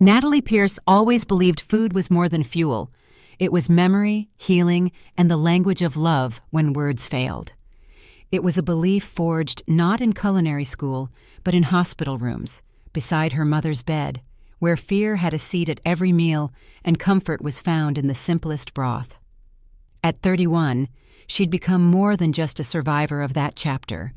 Natalie Pierce always believed food was more than fuel. It was memory, healing, and the language of love when words failed. It was a belief forged not in culinary school, but in hospital rooms, beside her mother's bed, where fear had a seat at every meal and comfort was found in the simplest broth. At 31, she'd become more than just a survivor of that chapter.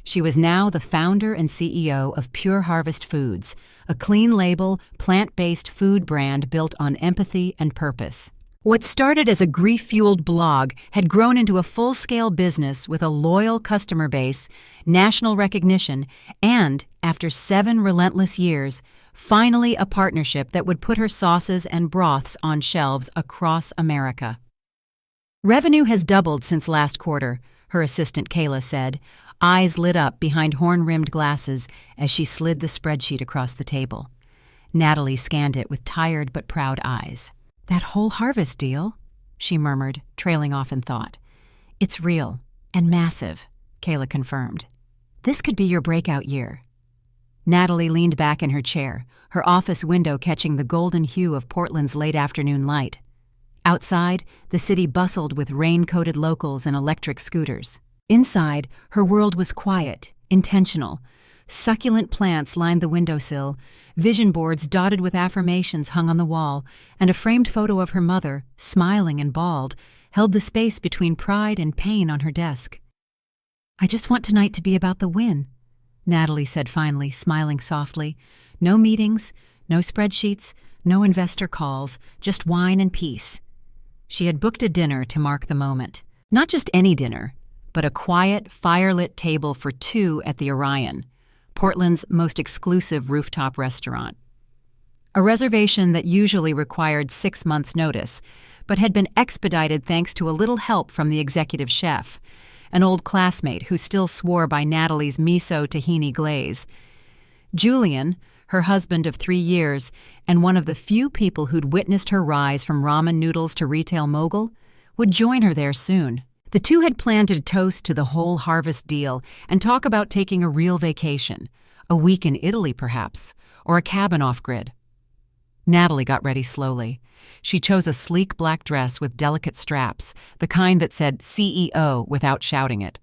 She was now the founder and CEO of Pure Harvest Foods, a clean-label, plant-based food brand built on empathy and purpose. What started as a grief-fueled blog had grown into a full-scale business with a loyal customer base, national recognition, and, after 7 relentless years, finally a partnership that would put her sauces and broths on shelves across America. Revenue has doubled since last quarter, her assistant Kayla said, eyes lit up behind horn-rimmed glasses as she slid the spreadsheet across the table. Natalie scanned it with tired but proud eyes. "That whole harvest deal?" she murmured, trailing off in thought. "It's real and massive," Kayla confirmed. "This could be your breakout year." Natalie leaned back in her chair, her office window catching the golden hue of Portland's late afternoon light. Outside, the city bustled with rain-coated locals and electric scooters. Inside, her world was quiet, intentional. Succulent plants lined the windowsill, vision boards dotted with affirmations hung on the wall, and a framed photo of her mother, smiling and bald, held the space between pride and pain on her desk. "I just want tonight to be about the win," Natalie said finally, smiling softly. "No meetings, no spreadsheets, no investor calls, just wine and peace." She had booked a dinner to mark the moment. Not just any dinner, but a quiet, firelit table for 2 at the Orion, Portland's most exclusive rooftop restaurant. A reservation that usually required 6 months' notice, but had been expedited thanks to a little help from the executive chef, an old classmate who still swore by Natalie's miso tahini glaze. Julian, her husband of 3 years, and one of the few people who'd witnessed her rise from ramen noodles to retail mogul, would join her there soon. The two had planned to toast to the whole harvest deal and talk about taking a real vacation, a week in Italy perhaps, or a cabin off-grid. Natalie got ready slowly. She chose a sleek black dress with delicate straps, the kind that said CEO without shouting it.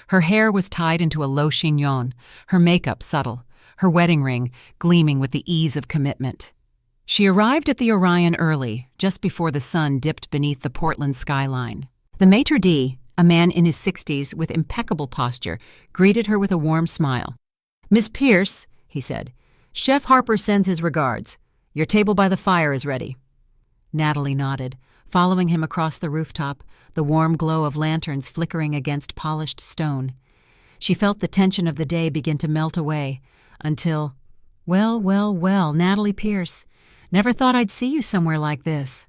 Her hair was tied into a low chignon, her makeup subtle, her wedding ring gleaming with the ease of commitment. She arrived at the Orion early, just before the sun dipped beneath the Portland skyline. The maitre d', a man in his 60s with impeccable posture, greeted her with a warm smile. "Miss Pierce," he said, "Chef Harper sends his regards. Your table by the fire is ready." Natalie nodded, following him across the rooftop, the warm glow of lanterns flickering against polished stone. She felt the tension of the day begin to melt away, until, well, Natalie Pierce, never thought I'd see you somewhere like this."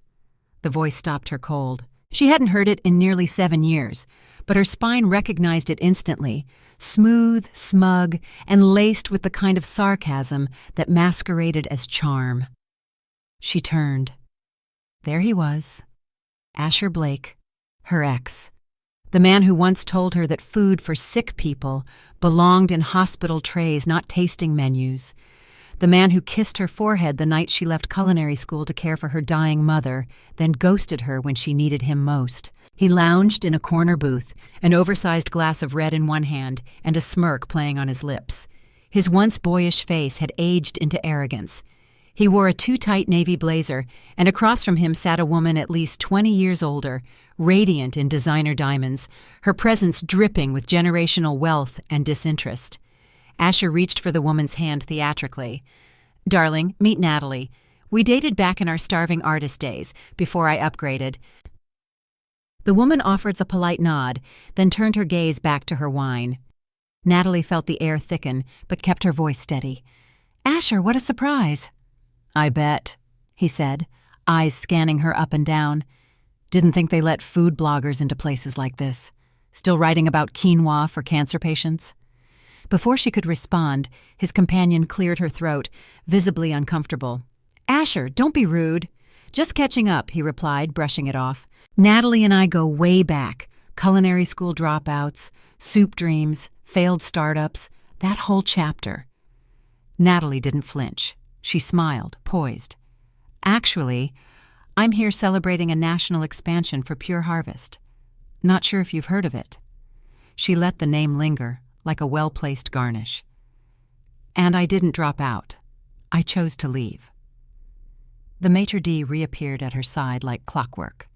The voice stopped her cold. She hadn't heard it in nearly 7 years, but her spine recognized it instantly, smooth, smug, and laced with the kind of sarcasm that masqueraded as charm. She turned. There he was, Asher Blake, her ex, the man who once told her that food for sick people belonged in hospital trays, not tasting menus. The man who kissed her forehead the night she left culinary school to care for her dying mother, then ghosted her when she needed him most. He lounged in a corner booth, an oversized glass of red in one hand and a smirk playing on his lips. His once boyish face had aged into arrogance. He wore a too-tight navy blazer, and across from him sat a woman at least 20 years older, radiant in designer diamonds, her presence dripping with generational wealth and disinterest. Asher reached for the woman's hand theatrically. "Darling, meet Natalie. We dated back in our starving artist days, before I upgraded." The woman offered a polite nod, then turned her gaze back to her wine. Natalie felt the air thicken, but kept her voice steady. "Asher, what a surprise!" "I bet," he said, eyes scanning her up and down. "Didn't think they let food bloggers into places like this. Still writing about quinoa for cancer patients?" Before she could respond, his companion cleared her throat, visibly uncomfortable. "Asher, don't be rude." "Just catching up," he replied, brushing it off. "Natalie and I go way back. Culinary school dropouts, soup dreams, failed startups, that whole chapter." Natalie didn't flinch. She smiled, poised. Actually, I'm here celebrating a national expansion for Pure Harvest. Not sure if you've heard of it. She let the name linger, like a well-placed garnish. And I didn't drop out. I chose to leave. The maitre d' reappeared at her side like clockwork.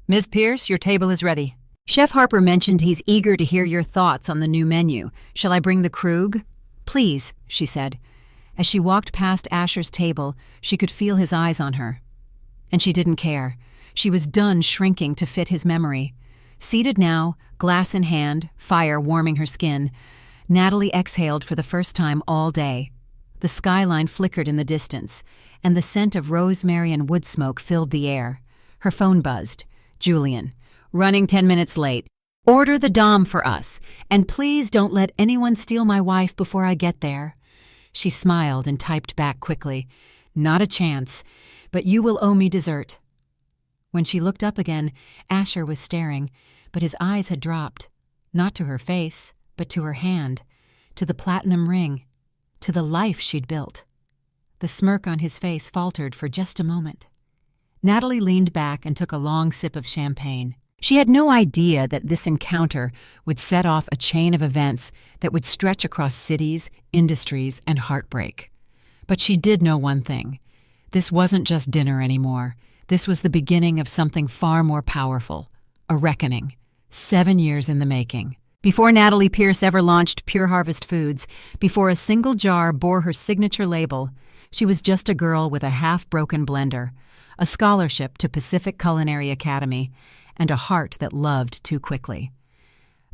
Ms. Pierce, your table is ready. Chef Harper mentioned he's eager to hear your thoughts on the new menu. Shall I bring the Krug? Please, she said. As she walked past Asher's table, she could feel his eyes on her. And she didn't care. She was done shrinking to fit his memory. Seated now, glass in hand, fire warming her skin, Natalie exhaled for the first time all day. The skyline flickered in the distance, and the scent of rosemary and wood smoke filled the air. Her phone buzzed. Julian. Running 10 minutes late. Order the Dom for us, and please don't let anyone steal my wife before I get there. She smiled and typed back quickly. Not a chance, but you will owe me dessert. When she looked up again, Asher was staring, but his eyes had dropped. Not to her face, but to her hand, to the platinum ring, to the life she'd built. The smirk on his face faltered for just a moment. Natalie leaned back and took a long sip of champagne. She had no idea that this encounter would set off a chain of events that would stretch across cities, industries, and heartbreak. But she did know one thing. This wasn't just dinner anymore. This was the beginning of something far more powerful, a reckoning, 7 years in the making. Before Natalie Pierce ever launched Pure Harvest Foods, before a single jar bore her signature label, she was just a girl with a half-broken blender, a scholarship to Pacific Culinary Academy, and a heart that loved too quickly.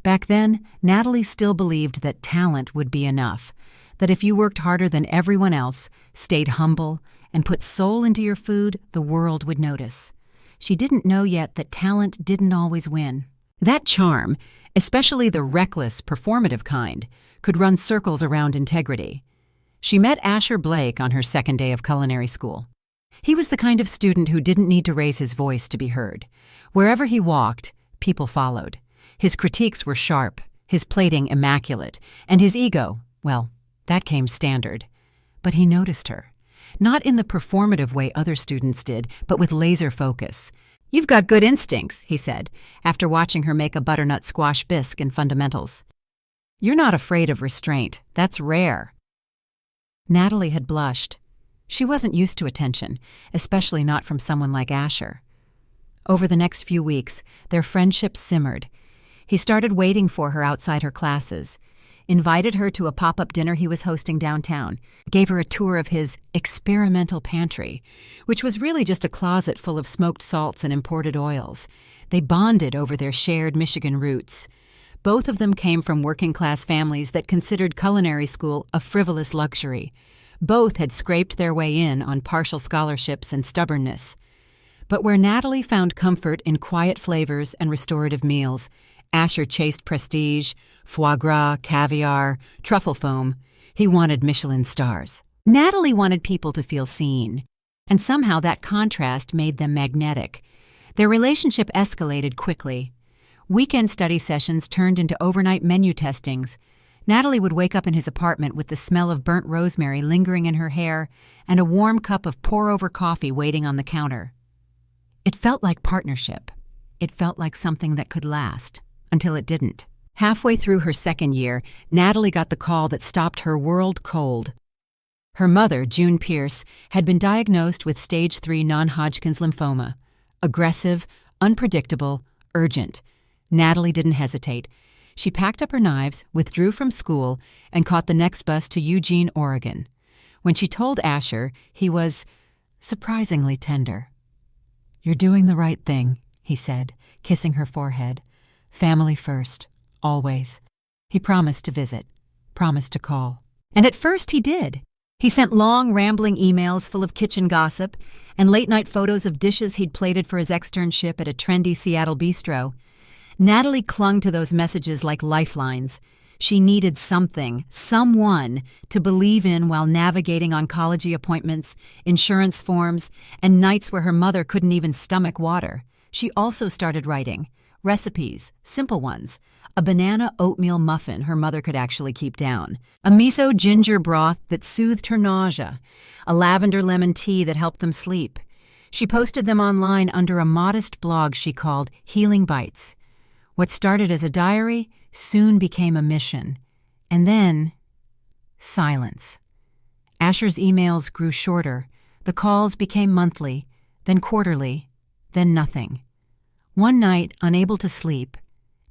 Back then, Natalie still believed that talent would be enough, that if you worked harder than everyone else, stayed humble, and put soul into your food, the world would notice. She didn't know yet that talent didn't always win. That charm, especially the reckless, performative kind, could run circles around integrity. She met Asher Blake on her second day of culinary school. He was the kind of student who didn't need to raise his voice to be heard. Wherever he walked, people followed. His critiques were sharp, his plating immaculate, and his ego, well, that came standard. But he noticed her. Not in the performative way other students did, but with laser focus. You've got good instincts, he said, after watching her make a butternut squash bisque in fundamentals. You're not afraid of restraint. That's rare. Natalie had blushed. She wasn't used to attention, especially not from someone like Asher. Over the next few weeks, their friendship simmered. He started waiting for her outside her classes, invited her to a pop-up dinner he was hosting downtown, gave her a tour of his experimental pantry, which was really just a closet full of smoked salts and imported oils. They bonded over their shared Michigan roots. Both of them came from working-class families that considered culinary school a frivolous luxury. Both had scraped their way in on partial scholarships and stubbornness. But where Natalie found comfort in quiet flavors and restorative meals, Asher chased prestige, foie gras, caviar, truffle foam. He wanted Michelin stars. Natalie wanted people to feel seen, and somehow that contrast made them magnetic. Their relationship escalated quickly. Weekend study sessions turned into overnight menu testings. Natalie would wake up in his apartment with the smell of burnt rosemary lingering in her hair and a warm cup of pour-over coffee waiting on the counter. It felt like partnership. It felt like something that could last, until it didn't. Halfway through her second year, Natalie got the call that stopped her world cold. Her mother, June Pierce, had been diagnosed with stage 3 non-Hodgkin's lymphoma. Aggressive, unpredictable, urgent. Natalie didn't hesitate. She packed up her knives, withdrew from school, and caught the next bus to Eugene, Oregon. When she told Asher, he was surprisingly tender. "You're doing the right thing," he said, kissing her forehead. "Family first, always." He promised to visit, promised to call. And at first he did. He sent long, rambling emails full of kitchen gossip and late-night photos of dishes he'd plated for his externship at a trendy Seattle bistro. Natalie clung to those messages like lifelines. She needed something, someone, to believe in while navigating oncology appointments, insurance forms, and nights where her mother couldn't even stomach water. She also started writing Recipes, simple ones. A banana oatmeal muffin her mother could actually keep down. A miso ginger broth that soothed her nausea. A lavender lemon tea that helped them sleep. She posted them online under a modest blog she called Healing Bites. What started as a diary soon became a mission. And then, silence. Asher's emails grew shorter. The calls became monthly, then quarterly, then nothing. One night, unable to sleep,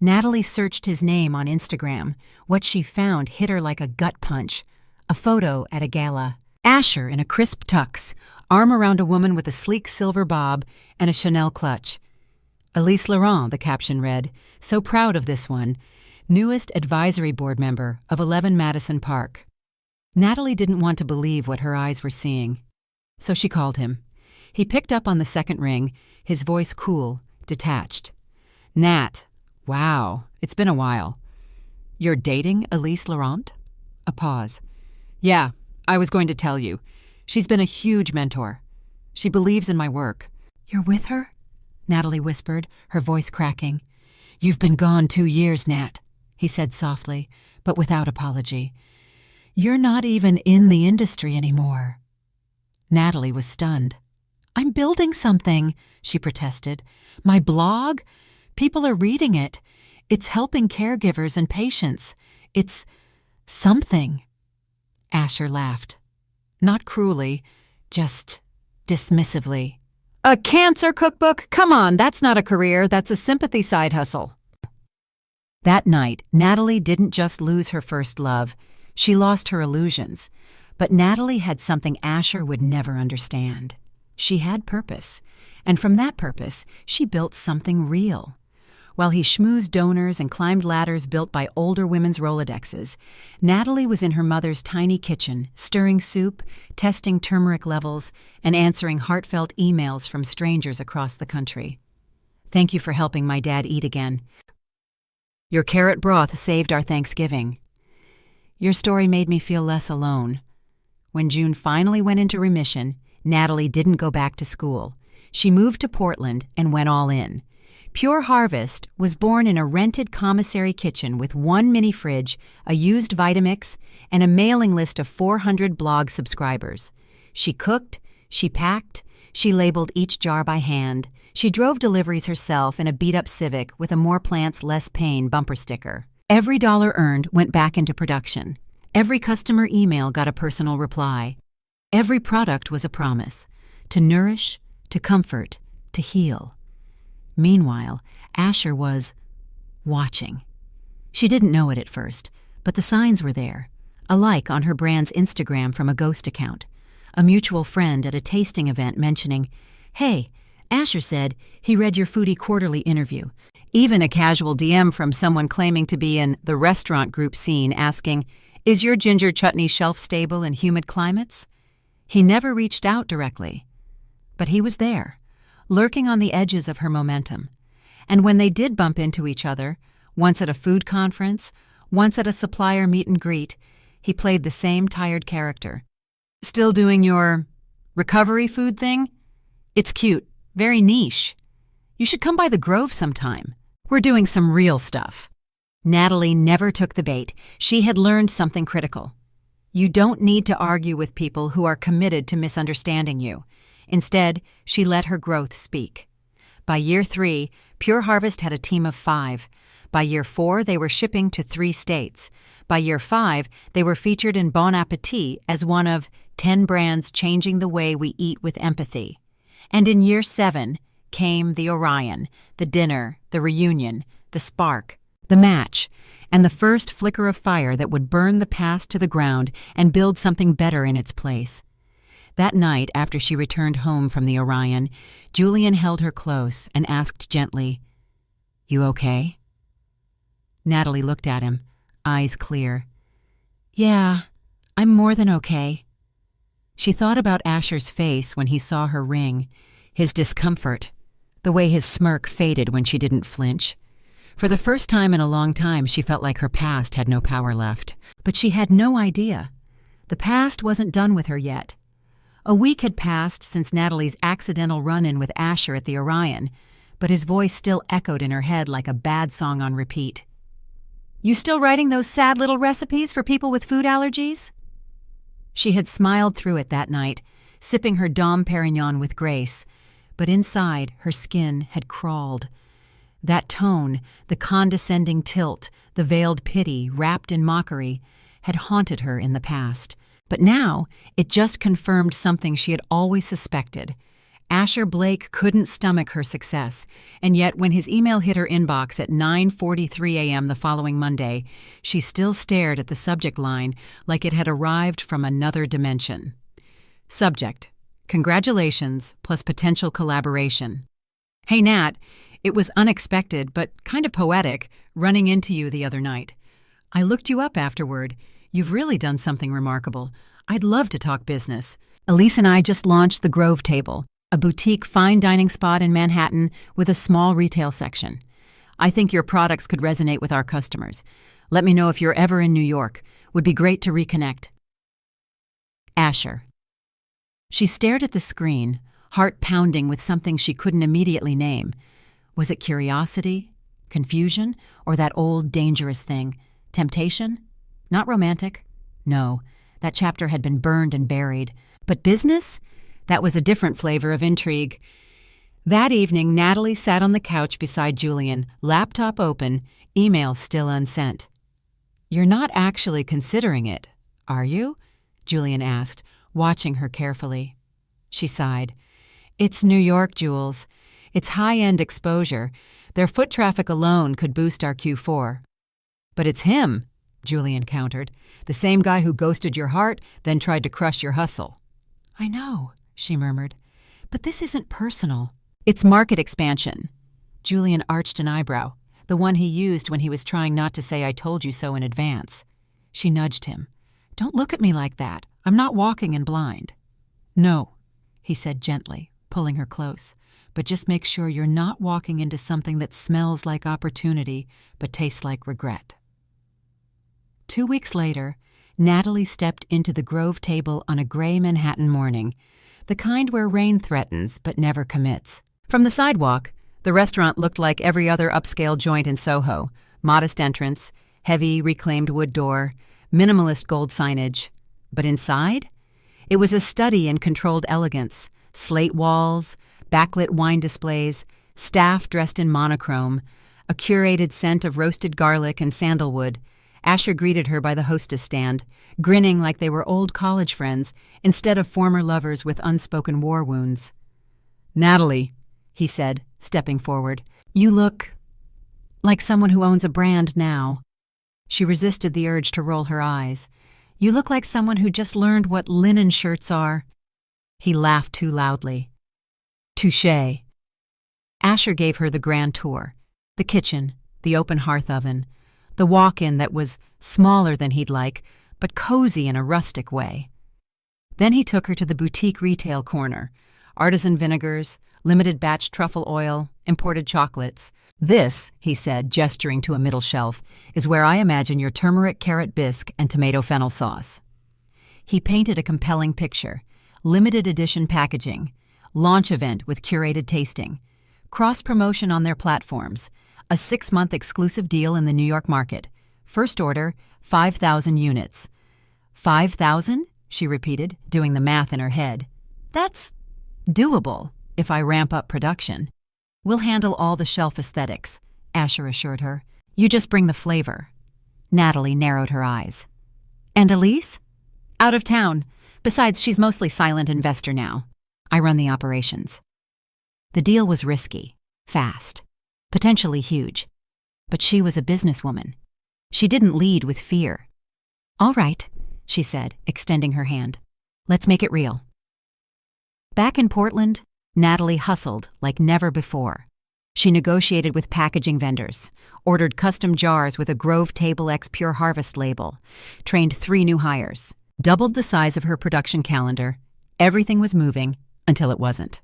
Natalie searched his name on Instagram. What she found hit her like a gut punch. A photo at a gala. Asher in a crisp tux, arm around a woman with a sleek silver bob and a Chanel clutch. Elise Laurent, the caption read, so proud of this one, newest advisory board member of 11 Madison Park. Natalie didn't want to believe what her eyes were seeing. So she called him. He picked up on the second ring, his voice cool, detached. Nat, wow, it's been a while. You're dating Elise Laurent? A pause. Yeah, I was going to tell you. She's been a huge mentor. She believes in my work. You're with her? Natalie whispered, her voice cracking. You've been gone 2 years, Nat, he said softly, but without apology. You're not even in the industry anymore. Natalie was stunned. I'm building something, she protested. My blog? People are reading it. It's helping caregivers and patients. It's something. Asher laughed. Not cruelly, just dismissively. A cancer cookbook? Come on, that's not a career, that's a sympathy side hustle. That night, Natalie didn't just lose her first love. She lost her illusions. But Natalie had something Asher would never understand. She had purpose, and from that purpose, she built something real. While he schmoozed donors and climbed ladders built by older women's Rolodexes, Natalie was in her mother's tiny kitchen, stirring soup, testing turmeric levels, and answering heartfelt emails from strangers across the country. Thank you for helping my dad eat again. Your carrot broth saved our Thanksgiving. Your story made me feel less alone. When June finally went into remission, Natalie didn't go back to school. She moved to Portland and went all in. Pure Harvest was born in a rented commissary kitchen with one mini fridge, a used Vitamix, and a mailing list of 400 blog subscribers. She cooked, she packed, she labeled each jar by hand. She drove deliveries herself in a beat-up Civic with a More Plants, Less Pain bumper sticker. Every dollar earned went back into production. Every customer email got a personal reply. Every product was a promise, to nourish, to comfort, to heal. Meanwhile, Asher was watching. She didn't know it at first, but the signs were there. A like on her brand's Instagram from a ghost account. A mutual friend at a tasting event mentioning, "Hey, Asher said he read your Foodie Quarterly interview." Even a casual DM from someone claiming to be in the restaurant group scene asking, "Is your ginger chutney shelf-stable in humid climates?" He never reached out directly. But he was there, lurking on the edges of her momentum. And when they did bump into each other, once at a food conference, once at a supplier meet and greet, he played the same tired character. Still doing your recovery food thing? It's cute, very niche. You should come by the Grove sometime. We're doing some real stuff. Natalie never took the bait. She had learned something critical. You don't need to argue with people who are committed to misunderstanding you. Instead, she let her growth speak. By year 3, Pure Harvest had a team of 5. By year 4, they were shipping to 3 states. By year 5, they were featured in Bon Appetit as one of 10 brands changing the way we eat with empathy. And in year 7 came the Orion, the dinner, the reunion, the spark, the match, and the first flicker of fire that would burn the past to the ground and build something better in its place. That night, after she returned home from the Orion, Julian held her close and asked gently, "You okay?" Natalie looked at him, eyes clear. "Yeah, I'm more than okay." She thought about Asher's face when he saw her ring, his discomfort, the way his smirk faded when she didn't flinch. For the first time in a long time, she felt like her past had no power left. But she had no idea. The past wasn't done with her yet. A week had passed since Natalie's accidental run-in with Asher at the Orion, but his voice still echoed in her head like a bad song on repeat. "You still writing those sad little recipes for people with food allergies?" She had smiled through it that night, sipping her Dom Perignon with grace, but inside her skin had crawled. That tone, the condescending tilt, the veiled pity wrapped in mockery, had haunted her in the past. But now it just confirmed something she had always suspected. Asher Blake couldn't stomach her success, and yet when his email hit her inbox at 9:43 a.m. the following Monday, she still stared at the subject line like it had arrived from another dimension. Subject: Congratulations plus potential collaboration. Hey Nat, it was unexpected but kind of poetic running into you the other night. I looked you up afterward. You've really done something remarkable. I'd love to talk business. Elise and I just launched the Grove Table, a boutique fine dining spot in Manhattan with a small retail section. I think your products could resonate with our customers. Let me know if you're ever in New York. Would be great to reconnect. Asher. She stared at the screen, heart pounding with something she couldn't immediately name. Was it curiosity, confusion, or that old dangerous thing, temptation? Not romantic. No, that chapter had been burned and buried. But business? That was a different flavor of intrigue. That evening, Natalie sat on the couch beside Julian, laptop open, email still unsent. "You're not actually considering it, are you?" Julian asked, watching her carefully. She sighed. "It's New York, Jules. It's high-end exposure. Their foot traffic alone could boost our Q4. But it's him," Julian countered. "The same guy who ghosted your heart, then tried to crush your hustle." "I know," she murmured. "But this isn't personal. It's market expansion." Julian arched an eyebrow, the one he used when he was trying not to say "I told you so" in advance. She nudged him. "Don't look at me like that. I'm not walking in blind." "No," he said gently, pulling her close. "But just make sure you're not walking into something that smells like opportunity but tastes like regret." 2 weeks later, Natalie stepped into the Grove Table on a gray Manhattan morning, the kind where rain threatens but never commits. From the sidewalk, the restaurant looked like every other upscale joint in Soho. Modest entrance, heavy reclaimed wood door, minimalist gold signage. But inside? It was a study in controlled elegance, slate walls, backlit wine displays, staff dressed in monochrome, a curated scent of roasted garlic and sandalwood. Asher greeted her by the hostess stand, grinning like they were old college friends instead of former lovers with unspoken war wounds. "Natalie," he said, stepping forward, "you look like someone who owns a brand now." She resisted the urge to roll her eyes. "You look like someone who just learned what linen shirts are." He laughed too loudly. "Touché." Asher gave her the grand tour, the kitchen, the open hearth oven, the walk-in that was smaller than he'd like, but cozy in a rustic way. Then he took her to the boutique retail corner, artisan vinegars, limited batch truffle oil, imported chocolates. "This," he said, gesturing to a middle shelf, "is where I imagine your turmeric carrot bisque and tomato fennel sauce." He painted a compelling picture, limited edition packaging, launch event with curated tasting, cross-promotion on their platforms, a 6-month exclusive deal in the New York market. First order, 5,000 units. 5,000? She repeated, doing the math in her head. "That's doable if I ramp up production." "We'll handle all the shelf aesthetics," Asher assured her. "You just bring the flavor." Natalie narrowed her eyes. "And Elise?" "Out of town. Besides, she's mostly silent investor now. I run the operations." The deal was risky, fast, potentially huge. But she was a businesswoman. She didn't lead with fear. "All right," she said, extending her hand. "Let's make it real." Back in Portland, Natalie hustled like never before. She negotiated with packaging vendors, ordered custom jars with a Grove Table X Pure Harvest label, trained 3 new hires, doubled the size of her production calendar. Everything was moving until it wasn't.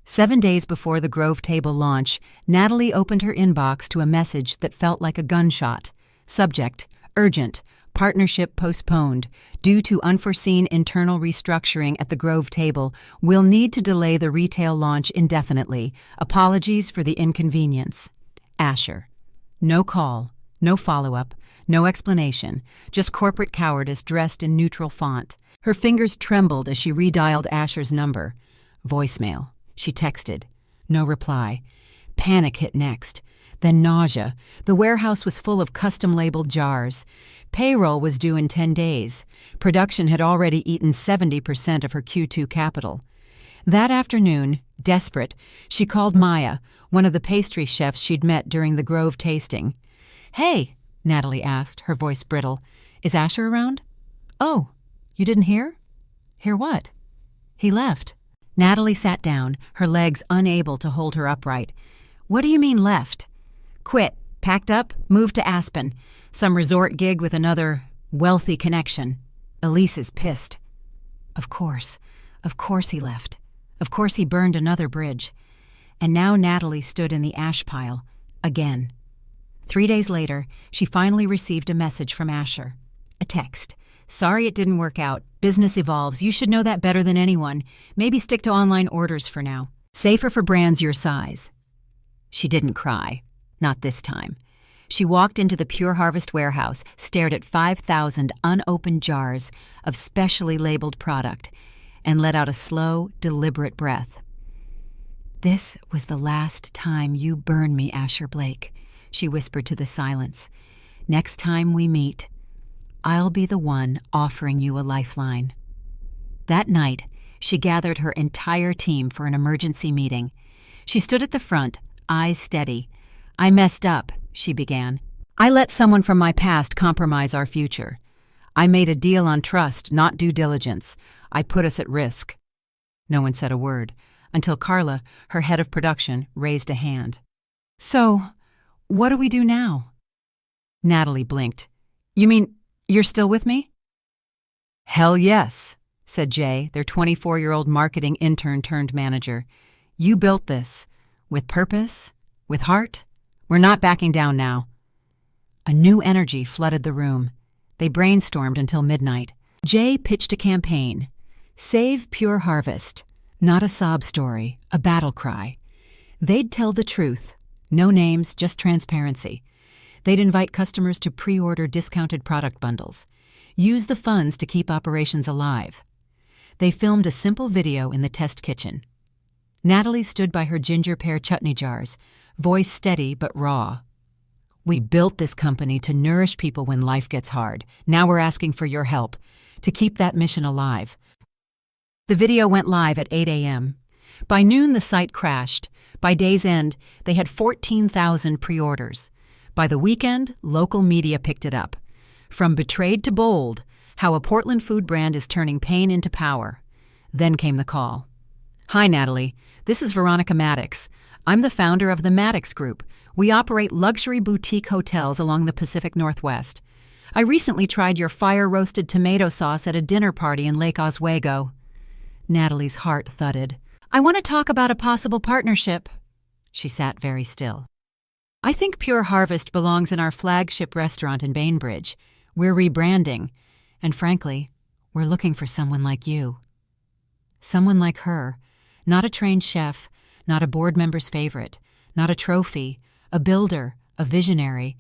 7 days before the Grove Table launch, Natalie opened her inbox to a message that felt like a gunshot. Subject: urgent, Partnership postponed. Due to unforeseen internal restructuring at the Grove table, we'll need to delay the retail launch indefinitely. Apologies for the inconvenience. Asher. No call, no follow-up, no explanation, just corporate cowardice dressed in neutral font. Her fingers trembled as she redialed Asher's number. Voicemail. She texted. No reply. Panic hit next. Then nausea. The warehouse was full of custom-labeled jars. Payroll was due in 10 days. Production had already eaten 70% of her Q2 capital. That afternoon, desperate, she called Maya, one of the pastry chefs she'd met during the Grove tasting. "Hey," Natalie asked, her voice brittle. "Is Asher around?" "Oh, you didn't hear?" "Hear what?" "He left." Natalie sat down, her legs unable to hold her upright. "What do you mean left?" "Quit, packed up, moved to Aspen. Some resort gig with another wealthy connection. Elise is pissed." Of course he left. Of course he burned another bridge. And now Natalie stood in the ash pile, again. 3 days later, she finally received a message from Asher. A text. "Sorry it didn't work out. Business evolves. You should know that better than anyone. Maybe stick to online orders for now. Safer for brands your size." She didn't cry. Not this time. She walked into the Pure Harvest warehouse, stared at 5,000 unopened jars of specially labeled product, and let out a slow, deliberate breath. "This was the last time you burn me, Asher Blake," she whispered to the silence. "Next time we meet, I'll be the one offering you a lifeline." That night, she gathered her entire team for an emergency meeting. She stood at the front, eyes steady. "I messed up," she began. "I let someone from my past compromise our future. I made a deal on trust, not due diligence. I put us at risk." No one said a word, until Carla, her head of production, raised a hand. "So, what do we do now?" Natalie blinked. "You mean you're still with me?" "Hell yes," said Jay, their 24-year-old marketing intern turned manager. "You built this. With purpose, with heart. We're not backing down now." A new energy flooded the room. They brainstormed until midnight. Jay pitched a campaign. Save Pure Harvest. Not a sob story, a battle cry. They'd tell the truth. No names, just transparency. They'd invite customers to pre-order discounted product bundles. Use the funds to keep operations alive. They filmed a simple video in the test kitchen. Natalie stood by her ginger pear chutney jars, voice steady but raw. "We built this company to nourish people when life gets hard. Now we're asking for your help to keep that mission alive." The video went live at 8 a.m. By noon, the site crashed. By day's end, they had 14,000 pre-orders. By the weekend, local media picked it up. From betrayed to bold, how a Portland food brand is turning pain into power. Then came the call. "Hi, Natalie. This is Veronica Maddox. I'm the founder of the Maddox Group. We operate luxury boutique hotels along the Pacific Northwest. I recently tried your fire-roasted tomato sauce at a dinner party in Lake Oswego." Natalie's heart thudded. "I want to talk about a possible partnership." She sat very still. "I think Pure Harvest belongs in our flagship restaurant in Bainbridge. We're rebranding. And frankly, we're looking for someone like you." Someone like her. Not a trained chef, not a board member's favorite, not a trophy, a builder, a visionary,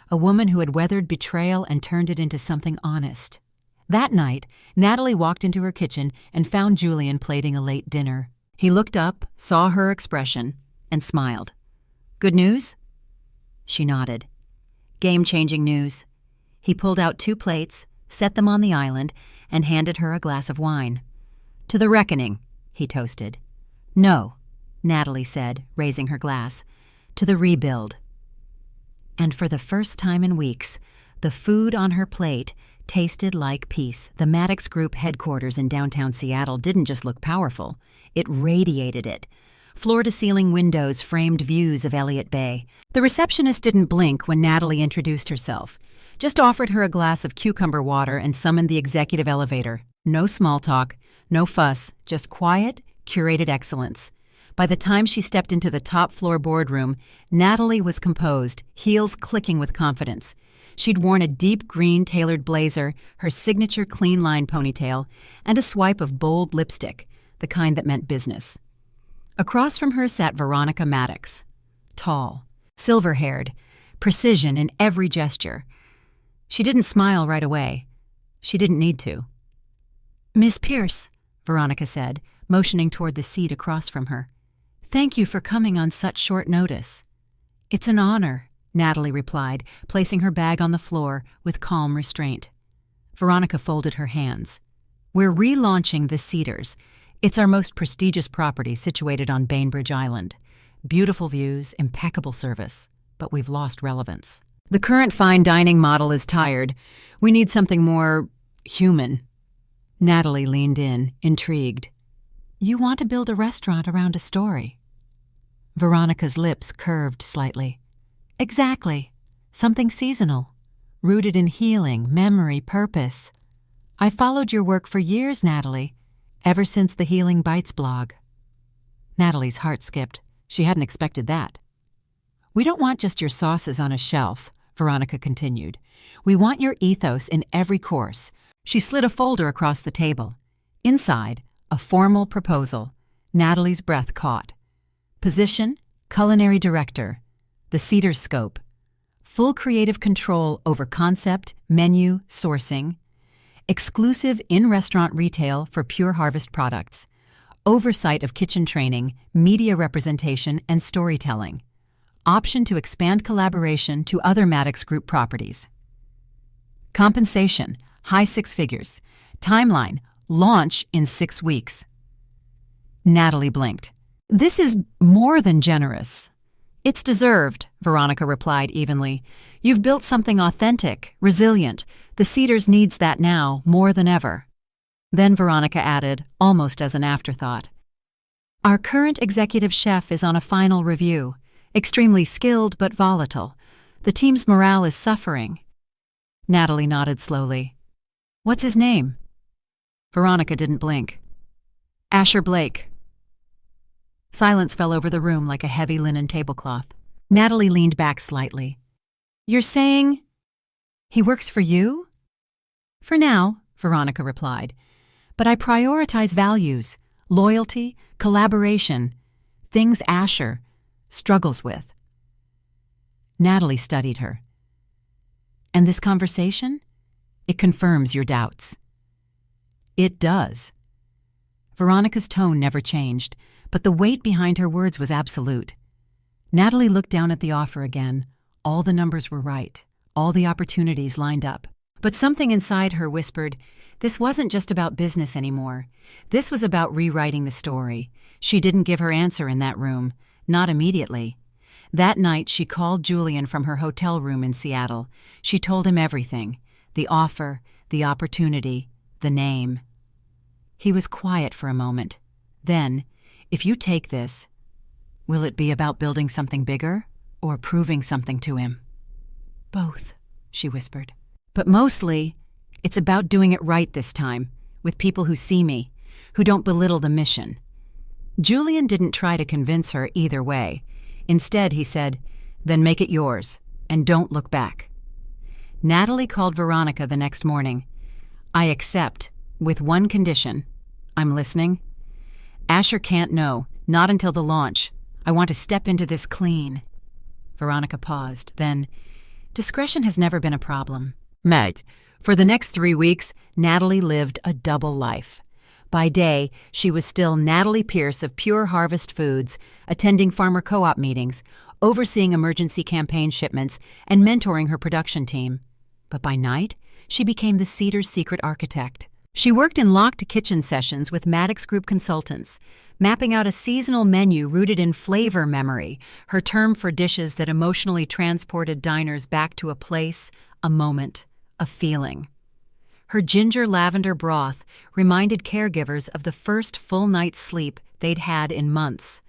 a woman who had weathered betrayal and turned it into something honest. That night, Natalie walked into her kitchen and found Julian plating a late dinner. He looked up, saw her expression, and smiled. "Good news?" She nodded. "Game-changing news." He pulled out 2 plates, set them on the island, and handed her a glass of wine. "To the reckoning," he toasted. "No," Natalie said, raising her glass. "To the rebuild." And for the first time in weeks, the food on her plate tasted like peace. The Maddox Group headquarters in downtown Seattle didn't just look powerful, it radiated it. Floor-to-ceiling windows framed views of Elliott Bay. The receptionist didn't blink when Natalie introduced herself, just offered her a glass of cucumber water and summoned the executive elevator. No small talk, no fuss, just quiet, curated excellence. By the time she stepped into the top-floor boardroom, Natalie was composed, heels clicking with confidence. She'd worn a deep green tailored blazer, her signature clean-line ponytail, and a swipe of bold lipstick, the kind that meant business. Across from her sat Veronica Maddox. Tall, silver-haired, precision in every gesture. She didn't smile right away. She didn't need to. "Miss Pierce," Veronica said, motioning toward the seat across from her. "Thank you for coming on such short notice." "It's an honor," Natalie replied, placing her bag on the floor with calm restraint. Veronica folded her hands. "We're relaunching the Cedars. It's our most prestigious property situated on Bainbridge Island. Beautiful views, impeccable service, but we've lost relevance. The current fine dining model is tired. We need something more human." Natalie leaned in, intrigued. "You want to build a restaurant around a story?" Veronica's lips curved slightly. "Exactly. Something seasonal, rooted in healing, memory, purpose. I've followed your work for years, Natalie, ever since the Healing Bites blog." Natalie's heart skipped. She hadn't expected that. "We don't want just your sauces on a shelf," Veronica continued. "We want your ethos in every course." She slid a folder across the table. Inside, a formal proposal. Natalie's breath caught. Position, culinary director. The Cedars scope. Full creative control over concept, menu, sourcing. Exclusive in-restaurant retail for Pure Harvest products. Oversight of kitchen training, media representation, and storytelling. Option to expand collaboration to other Maddox Group properties. Compensation, high six figures. Timeline, launch in 6 weeks. Natalie blinked. "This is more than generous." "It's deserved," Veronica replied evenly. "You've built something authentic, resilient. The Cedars needs that now, more than ever." Then Veronica added, almost as an afterthought, "Our current executive chef is on a final review. Extremely skilled but volatile. The team's morale is suffering." Natalie nodded slowly. "What's his name?" Veronica didn't blink. "Asher Blake." Silence fell over the room like a heavy linen tablecloth. Natalie leaned back slightly. "You're saying he works for you?" "For now," Veronica replied. "But I prioritize values, loyalty, collaboration, things Asher struggles with." Natalie studied her. "And this conversation? It confirms your doubts." "It does." Veronica's tone never changed, but the weight behind her words was absolute. Natalie looked down at the offer again. All the numbers were right. All the opportunities lined up. But something inside her whispered, this wasn't just about business anymore. This was about rewriting the story. She didn't give her answer in that room. Not immediately. That night, she called Julian from her hotel room in Seattle. She told him everything. The offer, the opportunity, the name. He was quiet for a moment. Then, "If you take this, will it be about building something bigger or proving something to him?" "Both," she whispered. "But mostly, it's about doing it right this time, with people who see me, who don't belittle the mission." Julian didn't try to convince her either way. Instead, he said, "Then make it yours, and don't look back." Natalie called Veronica the next morning. "I accept, with one condition." "I'm listening." "Asher can't know, not until the launch. I want to step into this clean." Veronica paused, then, "Discretion has never been a problem." Met. For the next 3 weeks, Natalie lived a double life. By day, she was still Natalie Pierce of Pure Harvest Foods, attending farmer co-op meetings, overseeing emergency campaign shipments, and mentoring her production team. But by night, she became the Cedars' secret architect. She worked in locked kitchen sessions with Maddox Group consultants, mapping out a seasonal menu rooted in flavor memory, her term for dishes that emotionally transported diners back to a place, a moment, a feeling. Her ginger lavender broth reminded caregivers of the first full night's sleep they'd had in months.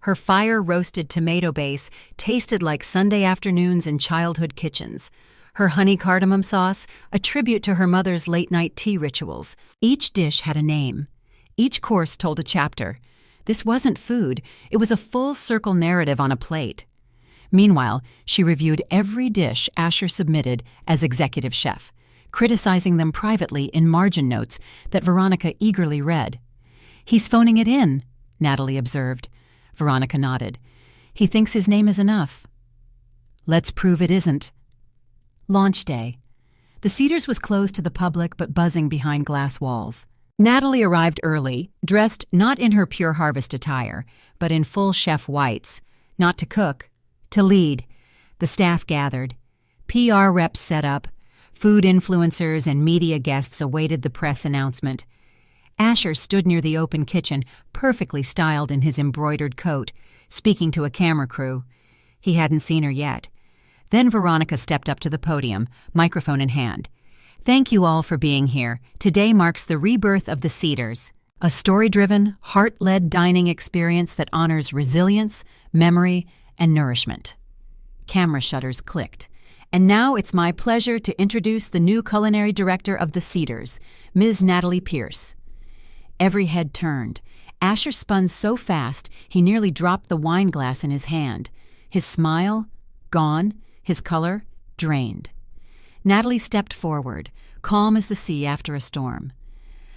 Her fire-roasted tomato base tasted like Sunday afternoons in childhood kitchens. Her honey cardamom sauce, a tribute to her mother's late-night tea rituals. Each dish had a name. Each course told a chapter. This wasn't food, it was a full-circle narrative on a plate. Meanwhile, she reviewed every dish Asher submitted as executive chef, criticizing them privately in margin notes that Veronica eagerly read. "He's phoning it in," Natalie observed. Veronica nodded. "He thinks his name is enough." "Let's prove it isn't." Launch day. The Cedars was closed to the public but buzzing behind glass walls. Natalie arrived early, dressed not in her Pure Harvest attire, but in full chef whites. Not to cook, to lead. The staff gathered. PR reps set up. Food influencers and media guests awaited the press announcement. Asher stood near the open kitchen, perfectly styled in his embroidered coat, speaking to a camera crew. He hadn't seen her yet. Then Veronica stepped up to the podium, microphone in hand. "Thank you all for being here. Today marks the rebirth of the Cedars, a story-driven, heart-led dining experience that honors resilience, memory, and nourishment." Camera shutters clicked. "And now it's my pleasure to introduce the new culinary director of the Cedars, Ms. Natalie Pierce." Every head turned. Asher spun so fast he nearly dropped the wine glass in his hand. His smile, gone, his color, drained. Natalie stepped forward, calm as the sea after a storm.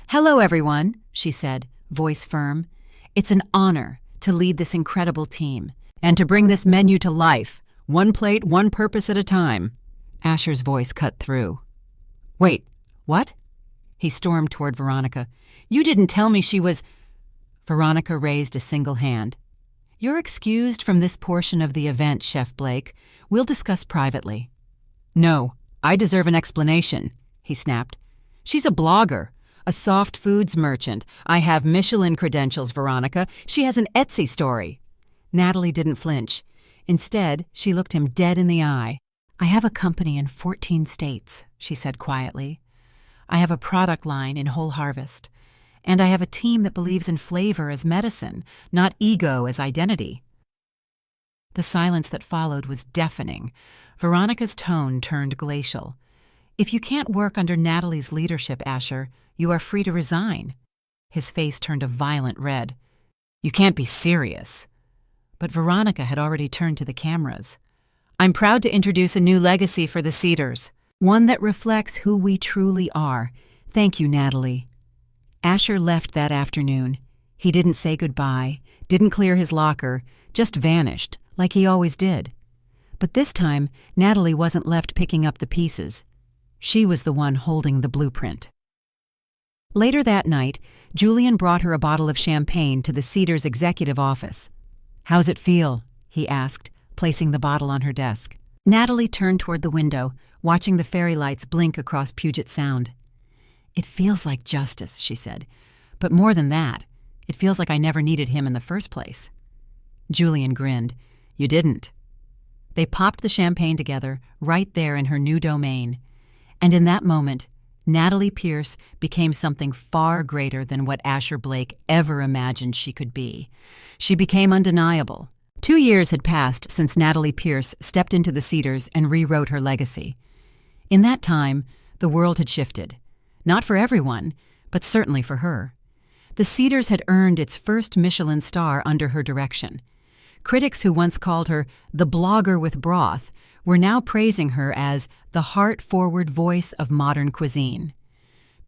"Hello, everyone," she said, voice firm. "It's an honor to lead this incredible team and to bring this menu to life, one plate, one purpose at a time." Asher's voice cut through. "Wait, what?" He stormed toward Veronica. "You didn't tell me she was—" Veronica raised a single hand. "You're excused from this portion of the event, Chef Blake. We'll discuss privately." "No, I deserve an explanation," he snapped. "She's a blogger, a soft foods merchant. I have Michelin credentials, Veronica. She has an Etsy story." Natalie didn't flinch. Instead, she looked him dead in the eye. "I have a company in 14 states," she said quietly. "I have a product line in Whole Harvest. And I have a team that believes in flavor as medicine, not ego as identity." The silence that followed was deafening. Veronica's tone turned glacial. "If you can't work under Natalie's leadership, Asher, you are free to resign." His face turned a violent red. "You can't be serious." But Veronica had already turned to the cameras. "I'm proud to introduce a new legacy for the Cedars, one that reflects who we truly are. Thank you, Natalie." Asher left that afternoon. He didn't say goodbye, didn't clear his locker, just vanished, like he always did. But this time, Natalie wasn't left picking up the pieces. She was the one holding the blueprint. Later that night, Julian brought her a bottle of champagne to the Cedars executive office. "How's it feel?" he asked, placing the bottle on her desk. Natalie turned toward the window, watching the fairy lights blink across Puget Sound. "It feels like justice," she said. "But more than that, it feels like I never needed him in the first place." Julian grinned. "You didn't." They popped the champagne together, right there in her new domain. And in that moment, Natalie Pierce became something far greater than what Asher Blake ever imagined she could be. She became undeniable. 2 years had passed since Natalie Pierce stepped into the Cedars and rewrote her legacy. In that time, the world had shifted. Not for everyone, but certainly for her. The Cedars had earned its first Michelin star under her direction. Critics who once called her the blogger with broth were now praising her as the heart-forward voice of modern cuisine.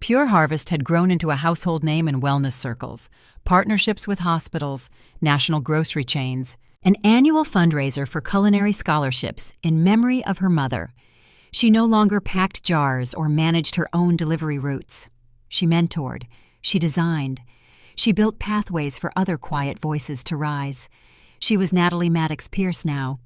Pure Harvest had grown into a household name in wellness circles, partnerships with hospitals, national grocery chains, an annual fundraiser for culinary scholarships in memory of her mother. She no longer packed jars or managed her own delivery routes. She mentored. She designed. She built pathways for other quiet voices to rise. She was Natalie Maddox Pierce now,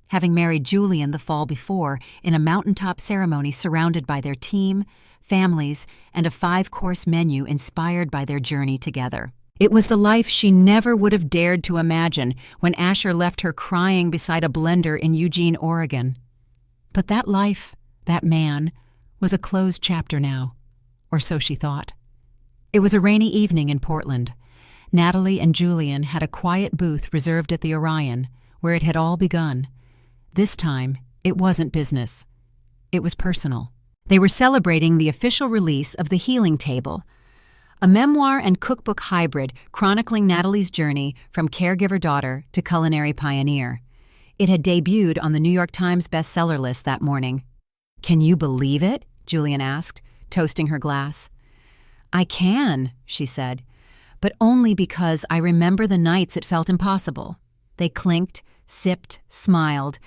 having married Julian the fall before in a mountaintop ceremony surrounded by their team, families, and a 5-course menu inspired by their journey together. It was the life she never would have dared to imagine when Asher left her crying beside a blender in Eugene, Oregon. But that life, that man, was a closed chapter now, or so she thought. It was a rainy evening in Portland. Natalie and Julian had a quiet booth reserved at the Orion, where it had all begun. This time, it wasn't business. It was personal. They were celebrating the official release of the Healing Table, a memoir and cookbook hybrid chronicling Natalie's journey from caregiver-daughter to culinary pioneer. It had debuted on the New York Times bestseller list that morning. "Can you believe it?" Julian asked, toasting her glass. "I can," she said, "but only because I remember the nights it felt impossible." They clinked, sipped, smiled,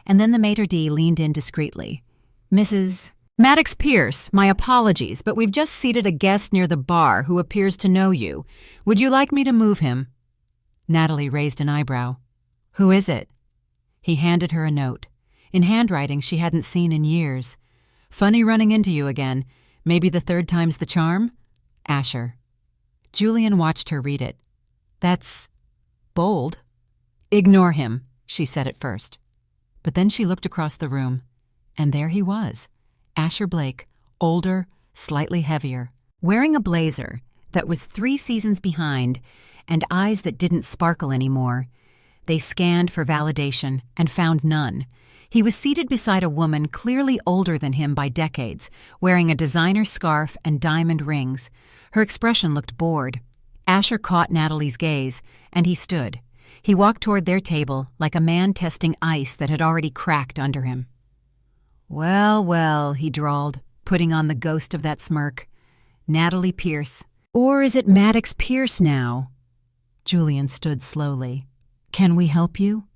and then the maitre d' leaned in discreetly. "Mrs. Maddox Pierce, my apologies, but we've just seated a guest near the bar who appears to know you. Would you like me to move him?" Natalie raised an eyebrow. "Who is it?" He handed her a note, in handwriting she hadn't seen in years. "Funny running into you again. Maybe the third time's the charm? Asher." Julian watched her read it. "That's bold." "Ignore him," she said at first. But then she looked across the room, and there he was, Asher Blake, older, slightly heavier, wearing a blazer that was 3 seasons behind and eyes that didn't sparkle anymore. They scanned for validation and found none. He was seated beside a woman clearly older than him by decades, wearing a designer scarf and diamond rings. Her expression looked bored. Asher caught Natalie's gaze, and he stood. He walked toward their table like a man testing ice that had already cracked under him. "Well, well," he drawled, putting on the ghost of that smirk. "Natalie Pierce. Or is it Maddox Pierce now?" Julian stood slowly. "Can we help you?"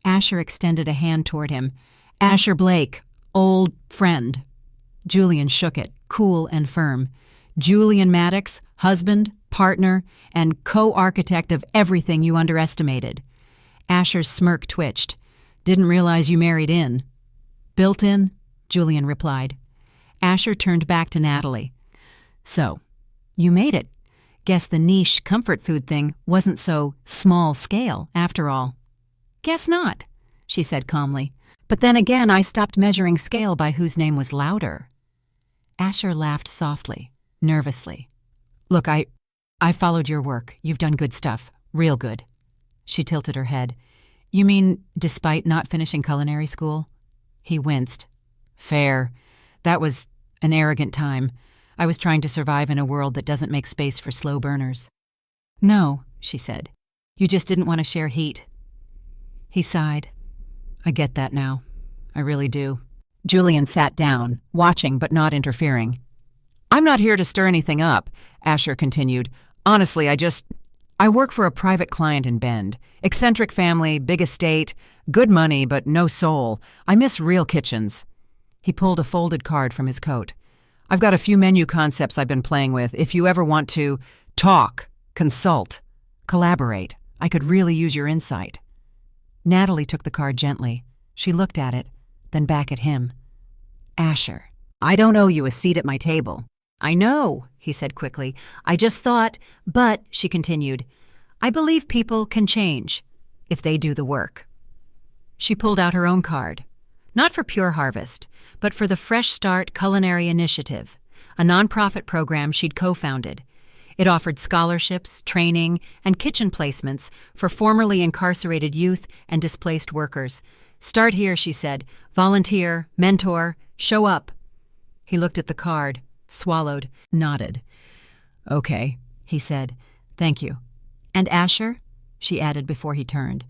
Asher extended a hand toward him. "Asher Blake, old friend." Julian shook it, cool and firm. "Julian Maddox, husband, partner, and co-architect of everything you underestimated." Asher's smirk twitched. "Didn't realize you married in." "Built in," Julian replied. Asher turned back to Natalie. "So, you made it. Guess the niche comfort food thing wasn't so small scale after all." "Guess not," she said calmly. "But then again, I stopped measuring scale by whose name was louder." Asher laughed softly, nervously. "Look, I followed your work. You've done good stuff. Real good." She tilted her head. "You mean despite not finishing culinary school?" He winced. "Fair. That was an arrogant time. I was trying to survive in a world that doesn't make space for slow burners." "No," she said. "You just didn't want to share heat." He sighed. "I get that now. I really do." Julian sat down, watching but not interfering. "I'm not here to stir anything up," Asher continued. "Honestly, I work for a private client in Bend. Eccentric family, big estate, good money, but no soul. I miss real kitchens." He pulled a folded card from his coat. "I've got a few menu concepts I've been playing with. If you ever want to talk, consult, collaborate, I could really use your insight." Natalie took the card gently. She looked at it, then back at him. "Asher, I don't owe you a seat at my table." "I know," he said quickly. "I just thought, but," she continued, "I believe people can change if they do the work." She pulled out her own card, not for Pure Harvest, but for the Fresh Start Culinary Initiative, a nonprofit program she'd co-founded. It offered scholarships, training, and kitchen placements for formerly incarcerated youth and displaced workers. "Start here," she said. "Volunteer, mentor, show up." He looked at the card, swallowed, nodded. "Okay," he said. "Thank you. And Asher," she added before he turned,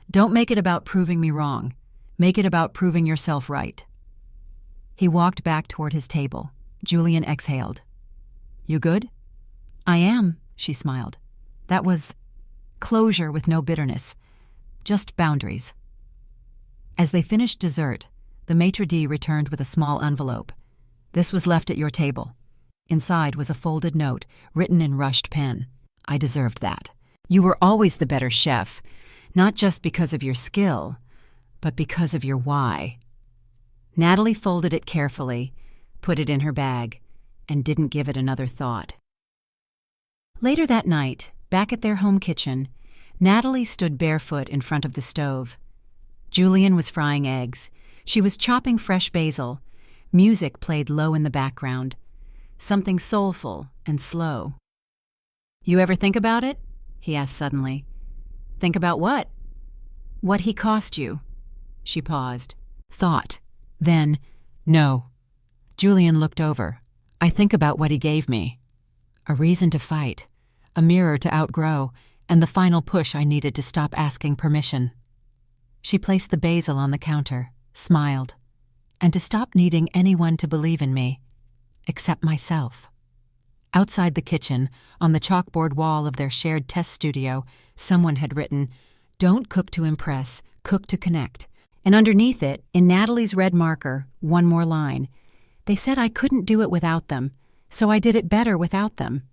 "don't make it about proving me wrong. Make it about proving yourself right." He walked back toward his table. Julian exhaled. "You good?" "I am," she smiled. "That was closure with no bitterness. Just boundaries." As they finished dessert, the maitre d' returned with a small envelope. "This was left at your table." Inside was a folded note, written in rushed pen. "I deserved that. You were always the better chef, not just because of your skill, but because of your why." Natalie folded it carefully, put it in her bag, and didn't give it another thought. Later that night, back at their home kitchen, Natalie stood barefoot in front of the stove. Julian was frying eggs. She was chopping fresh basil. Music played low in the background, something soulful and slow. "You ever think about it?" he asked suddenly. "Think about what?" "What he cost you." She paused, thought, then, "No." Julian looked over. "I think about what he gave me." A reason to fight, a mirror to outgrow, and the final push I needed to stop asking permission. She placed the basil on the counter, smiled, and to stop needing anyone to believe in me, except myself. Outside the kitchen, on the chalkboard wall of their shared test studio, someone had written, "Don't cook to impress, cook to connect." And underneath it, in Natalie's red marker, one more line. They said I couldn't do it without them, so I did it better without them.